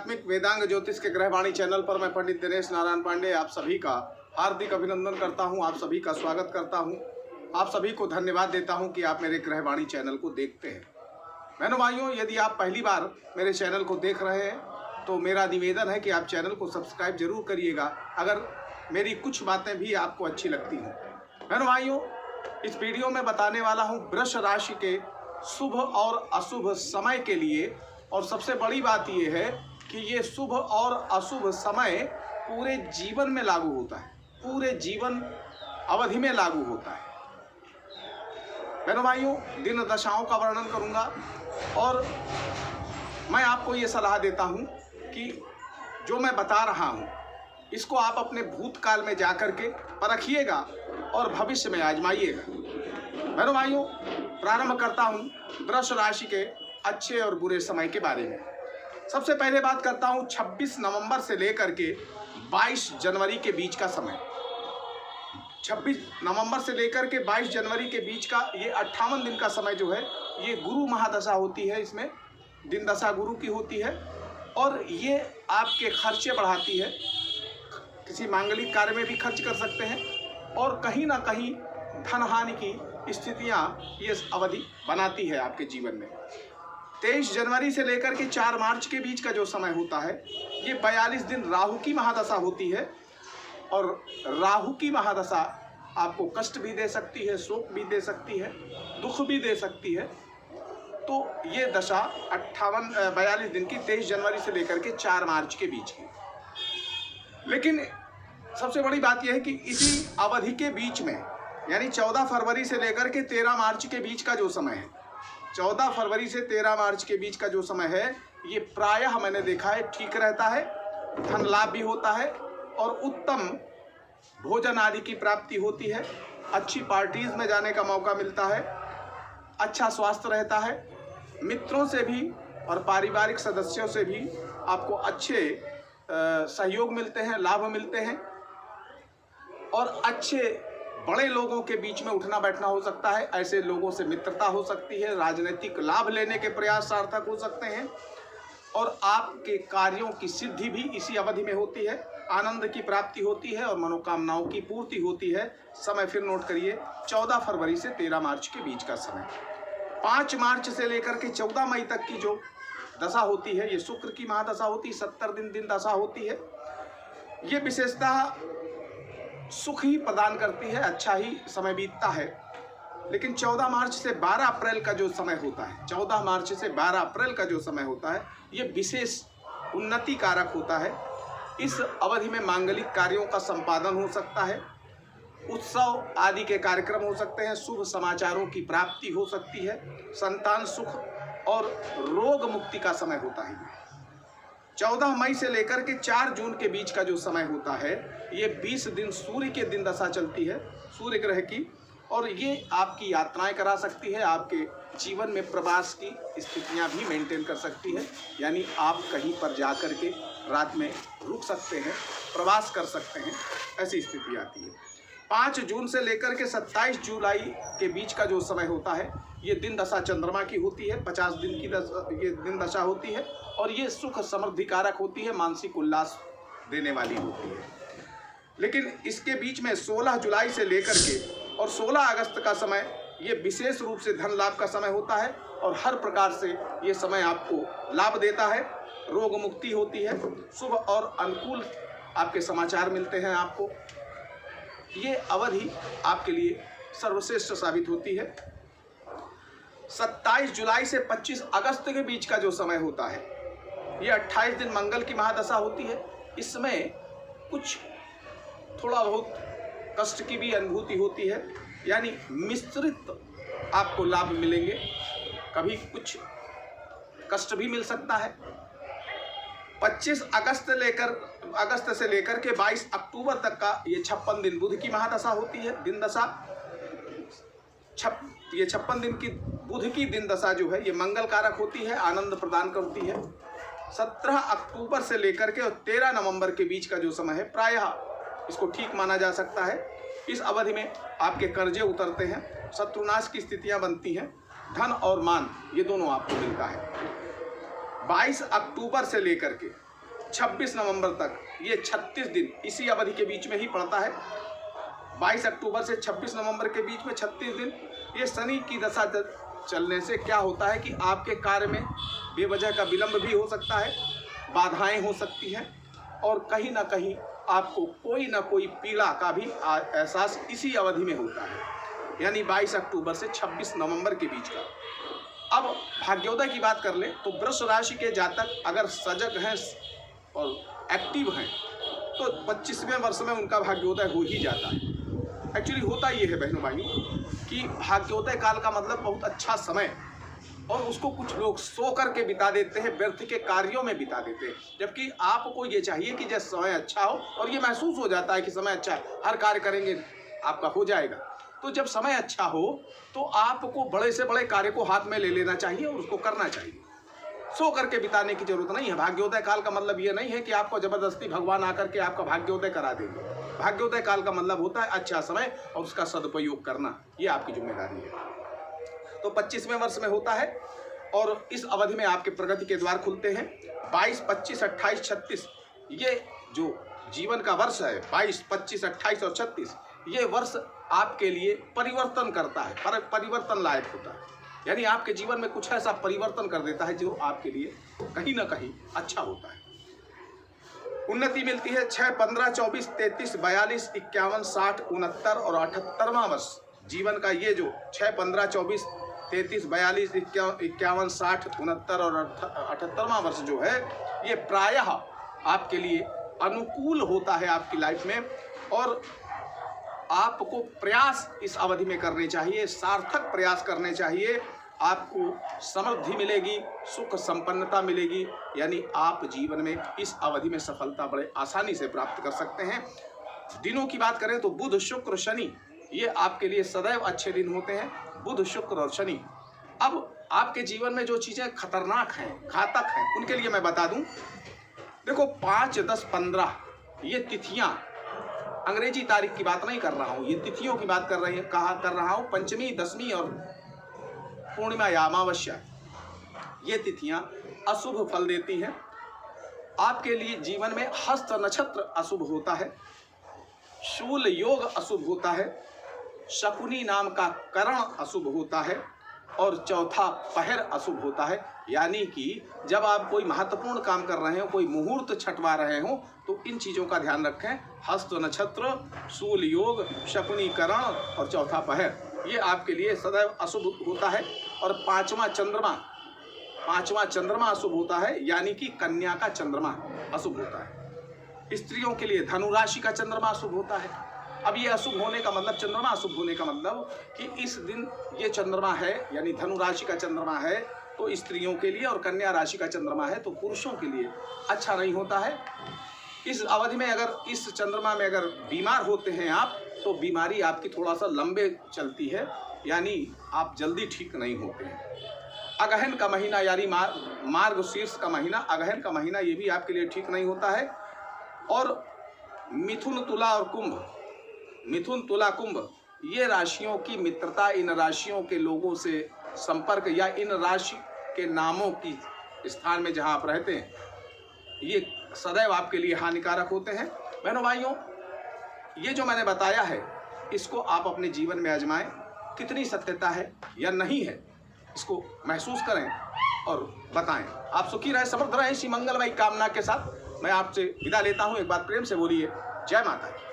आध्यात्मिक वेदांग ज्योतिष के ग्रहवाणी चैनल पर मैं पंडित दिनेश नारायण पांडे आप सभी का हार्दिक अभिनंदन करता हूं, आप सभी का स्वागत करता हूं, आप सभी को धन्यवाद देता हूं कि आप मेरे ग्रहवाणी चैनल को देखते हैं। बहनों भाइयों, यदि आप पहली बार मेरे चैनल को देख रहे हैं तो मेरा निवेदन है कि आप चैनल को सब्सक्राइब जरूर करिएगा अगर मेरी कुछ बातें भी आपको अच्छी लगती हों। बहनों भाइयों, इस वीडियो में बताने वाला हूं वृष राशि के शुभ और अशुभ समय के लिए, और सबसे बड़ी बात यह है कि ये शुभ और अशुभ समय पूरे जीवन में लागू होता है, पूरे जीवन अवधि में लागू होता है। बहनों भाइयों, दिन दशाओं का वर्णन करूंगा और मैं आपको ये सलाह देता हूं कि जो मैं बता रहा हूं इसको आप अपने भूतकाल में जाकर के परखिएगा और भविष्य में आजमाइएगा। बहनों भाइयों, प्रारंभ करता हूं वृष राशि के अच्छे और बुरे समय के बारे में। सबसे पहले बात करता हूं 26 नवंबर से लेकर के 22 जनवरी के बीच का समय। 26 नवंबर से लेकर के 22 जनवरी के बीच का ये 58 दिन का समय जो है ये गुरु महादशा होती है। इसमें दिन दशा गुरु की होती है और ये आपके खर्चे बढ़ाती है। किसी मांगलिक कार्य में भी खर्च कर सकते हैं और कहीं ना कहीं धन हानि की स्थितियां ये अवधि बनाती है आपके जीवन में। 23 जनवरी से लेकर के 4 मार्च के बीच का जो समय होता है ये 42 दिन राहु की महादशा होती है और राहु की महादशा आपको कष्ट भी दे सकती है, शोक भी दे सकती है, दुख भी दे सकती है। तो ये दशा 42 दिन की 23 जनवरी से लेकर के 4 मार्च के बीच की। लेकिन सबसे बड़ी बात यह है कि इसी अवधि के बीच में यानी 14 फरवरी से लेकर के 13 मार्च के बीच का जो समय है, 14 फरवरी से 13 मार्च के बीच का जो समय है ये प्रायः मैंने देखा है ठीक रहता है, धन लाभ भी होता है और उत्तम भोजन आदि की प्राप्ति होती है, अच्छी पार्टीज में जाने का मौका मिलता है, अच्छा स्वास्थ्य रहता है, मित्रों से भी और पारिवारिक सदस्यों से भी आपको अच्छे सहयोग मिलते हैं, लाभ मिलते हैं और अच्छे बड़े लोगों के बीच में उठना बैठना हो सकता है। ऐसे लोगों से मित्रता हो सकती है, राजनीतिक लाभ लेने के प्रयास सार्थक हो सकते हैं और आपके कार्यों की सिद्धि भी इसी अवधि में होती है। आनंद की प्राप्ति होती है और मनोकामनाओं की पूर्ति होती है। समय फिर नोट करिए, 14 फरवरी से 13 मार्च के बीच का समय। 5 मार्च से लेकर के 14 मई तक की जो दशा होती है ये शुक्र की महादशा होती है, 70 दिन दशा होती है। ये विशेषतः सुख ही प्रदान करती है, अच्छा ही समय बीतता है। लेकिन 14 मार्च से 12 अप्रैल का जो समय होता है, 14 मार्च से 12 अप्रैल का जो समय होता है ये विशेष उन्नति कारक होता है। इस अवधि में मांगलिक कार्यों का संपादन हो सकता है, उत्सव आदि के कार्यक्रम हो सकते हैं, शुभ समाचारों की प्राप्ति हो सकती है, संतान सुख और रोग मुक्ति का समय होता है। 14 मई से लेकर के 4 जून के बीच का जो समय होता है ये 20 दिन सूर्य के दिन दशा चलती है, सूर्य ग्रह की, और ये आपकी यात्राएं करा सकती है, आपके जीवन में प्रवास की स्थितियां भी मेंटेन कर सकती है। यानी आप कहीं पर जा कर के रात में रुक सकते हैं, प्रवास कर सकते हैं, ऐसी स्थिति आती है। 5 जून से लेकर के 27 जुलाई के बीच का जो समय होता है ये दिन दशा चंद्रमा की होती है, 50 दिन की ये दिन दशा होती है और ये सुख समृद्धि कारक होती है, मानसिक उल्लास देने वाली होती है। लेकिन इसके बीच में 16 जुलाई से लेकर के और 16 अगस्त का समय ये विशेष रूप से धन लाभ का समय होता है और हर प्रकार से ये समय आपको लाभ देता है, रोग मुक्ति होती है, शुभ और अनुकूल आपके समाचार मिलते हैं आपको। ये अवधि आपके लिए सर्वश्रेष्ठ साबित होती है। 27 जुलाई से 25 अगस्त के बीच का जो समय होता है ये 28 दिन मंगल की महादशा होती है। इसमें कुछ थोड़ा बहुत कष्ट की भी अनुभूति होती है, यानी मिश्रित आपको लाभ मिलेंगे, कभी कुछ कष्ट भी मिल सकता है। 25 अगस्त से लेकर के 22 अक्टूबर तक का ये 56 दिन बुध की महादशा होती है, दिन दशा। ये 56 दिन की बुध की दिन दशा जो है ये मंगल कारक होती है, आनंद प्रदान करती है। 17 अक्टूबर से लेकर के और 13 नवंबर के बीच का जो समय है प्रायः इसको ठीक माना जा सकता है। इस अवधि में आपके कर्जे उतरते हैं, शत्रुनाश की स्थितियां बनती हैं, धन और मान ये दोनों आपको मिलता है। 22 अक्टूबर से लेकर के 26 नवंबर तक, ये 36 दिन इसी अवधि के बीच में ही पड़ता है। 22 अक्टूबर से 26 नवंबर के बीच में 36 दिन। ये शनि की दशा चलने से क्या होता है कि आपके कार्य में बेवजह का विलंब भी हो सकता है, बाधाएं हो सकती हैं, और कहीं ना कहीं आपको कोई ना कोई पीड़ा का भी एहसास इसी अवधि में होता है, यानी 22 अक्टूबर से 26 नवंबर के बीच का। अब भाग्योदय की बात कर ले तो वृष राशि के जातक अगर सजग हैं और एक्टिव हैं तो 25वें वर्ष में उनका भाग्योदय हो ही जाता है। एक्चुअली होता ये है बहनों भाइयों कि भाग्योदय काल का मतलब बहुत अच्छा समय, और उसको कुछ लोग सो करके बिता देते हैं, व्यर्थ के कार्यों में बिता देते हैं, जबकि आपको ये चाहिए कि जैसे समय अच्छा हो, और ये महसूस हो जाता है कि समय अच्छा है, हर कार्य करेंगे आपका हो जाएगा। तो जब समय अच्छा हो तो आपको बड़े से बड़े कार्य को हाथ में ले लेना चाहिए और उसको करना चाहिए। सो करके बिताने की जरूरत नहीं है। भाग्योदय काल का मतलब ये नहीं है कि आपको जबरदस्ती भगवान आकर के आपका भाग्योदय करा देंगे। भाग्योदय काल का मतलब होता है अच्छा समय और उसका सदुपयोग करना, ये आपकी जिम्मेदारी है। तो 25वें वर्ष में होता है और इस अवधि में आपके प्रगति के द्वार खुलते हैं। 22, 25, 28, 36 ये जो जीवन का वर्ष है, 22, 25, 28 और 36, ये वर्ष आपके लिए परिवर्तन करता है, परिवर्तन लायक होता है, यानी आपके जीवन में कुछ ऐसा परिवर्तन कर देता है जो आपके लिए कहीं ना कहीं अच्छा होता है। उन्नति मिलती है। 6, 15, 24, 33, 42, 51, 60, 69 और 78वां वर्ष जीवन का, ये जो 6, 15, 24, 33, 42, 51, 60, 69 और 78वां वर्ष जो है, ये प्रायः आपके लिए अनुकूल होता है आपकी लाइफ में, और आपको प्रयास इस अवधि में करने चाहिए, सार्थक प्रयास करने चाहिए। आपको समृद्धि मिलेगी, सुख संपन्नता मिलेगी, यानी आप जीवन में इस अवधि में सफलता बड़े आसानी से प्राप्त कर सकते हैं। दिनों की बात करें तो बुध, शुक्र, शनि ये आपके लिए सदैव अच्छे दिन होते हैं, बुध, शुक्र और शनि। अब आपके जीवन में जो चीज़ें खतरनाक हैं, घातक हैं, उनके लिए मैं बता दूं। देखो 5, 10, 15 ये तिथियां, अंग्रेजी तारीख की बात नहीं कर रहा हूँ, ये तिथियों की बात कर रहा हूँ। पंचमी, दशमी और पूर्णिमा या अमावस्या, ये तिथियां अशुभ फल देती हैं। आपके लिए जीवन में हस्त नक्षत्र अशुभ होता है, शूल योग अशुभ होता है, शकुनी नाम का करण अशुभ होता है, और चौथा पहर अशुभ होता है। यानी कि जब आप कोई महत्वपूर्ण काम कर रहे हो, कोई मुहूर्त छटवा रहे हो, तो इन चीज़ों का ध्यान रखें। हस्त नक्षत्र, शूल योग, शकुनी करण और चौथा पहर, ये आपके लिए सदैव अशुभ होता है। और पांचवा चंद्रमा अशुभ होता है, यानी कि कन्या का चंद्रमा अशुभ होता है। स्त्रियों के लिए धनु राशि का चंद्रमा अशुभ होता है। अब ये अशुभ होने का मतलब, चंद्रमा अशुभ होने का मतलब कि इस दिन ये चंद्रमा है, यानी धनु राशि का चंद्रमा है तो स्त्रियों के लिए, और कन्या राशि का चंद्रमा है तो पुरुषों के लिए अच्छा नहीं होता है। इस अवधि में अगर इस चंद्रमा में अगर बीमार होते हैं आप, तो बीमारी आपकी थोड़ा सा लंबे चलती है, यानी आप जल्दी ठीक नहीं होते हैं। अगहन का महीना यानी मार्गशीर्ष का महीना, अगहन का महीना, ये भी आपके लिए ठीक नहीं होता है। और मिथुन, तुला और कुंभ, मिथुन, तुला, कुंभ ये राशियों की मित्रता, इन राशियों के लोगों से संपर्क या इन राशि के नामों की स्थान में जहां आप रहते हैं, ये सदैव आपके लिए हानिकारक होते हैं। बहनों भाइयों, ये जो मैंने बताया है इसको आप अपने जीवन में आजमाएं। कितनी सत्यता है या नहीं है इसको महसूस करें और बताएं। आप सुखी रहें, समृद्ध रहें, इसी मंगलमयी कामना के साथ मैं आपसे विदा लेता हूं। एक बार प्रेम से बोलिए जय माता दी।